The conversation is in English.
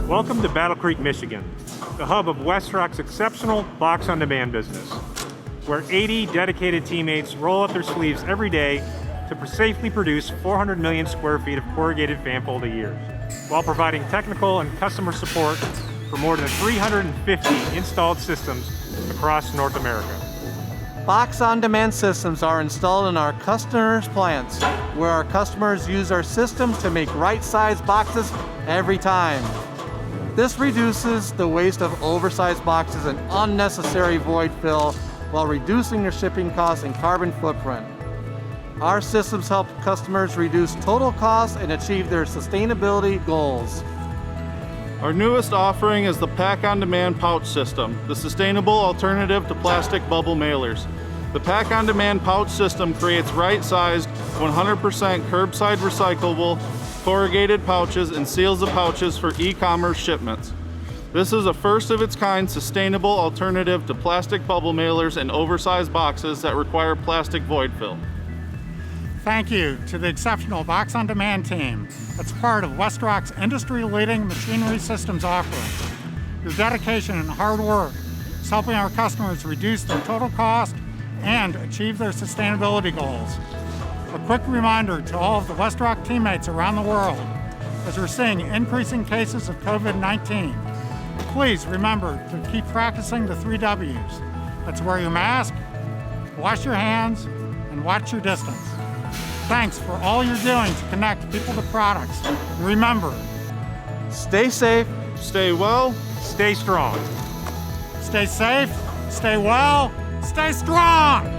Welcome to Battle Creek, Michigan, the hub of WestRock's exceptional box-on-demand business, where 80 dedicated teammates roll up their sleeves every day to safely produce 400 million square feet of corrugated fanfold a year, while providing technical and customer support for more than 350 installed systems across North America. Box-on-demand systems are installed in our customers' plants, where our customers use our systems to make right-sized boxes every time. This reduces the waste of oversized boxes and unnecessary void fill while reducing their shipping costs and carbon footprint. Our systems help customers reduce total costs and achieve their sustainability goals. Our newest offering is the Pack-on-Demand pouch system, the sustainable alternative to plastic bubble mailers. The Pack-on-Demand pouch system creates right-sized, 100% curbside recyclable, corrugated pouches and seals the pouches for e-commerce shipments. This is a first-of-its-kind sustainable alternative to plastic bubble mailers and oversized boxes that require plastic void fill. Thank you to the exceptional Box-on-Demand team that's part of WestRock's industry-leading machinery systems offering. Your dedication and hard work is helping our customers reduce their total cost and achieve their sustainability goals. A quick reminder to all of the WestRock teammates around the world, as we're seeing increasing cases of COVID-19, please remember to keep practicing the 3 W's. That's wear your mask, wash your hands, and watch your distance. Thanks for all you're doing to connect people to products. And remember, Stay safe, Stay well, Stay strong. stay safe, stay well, stay strong!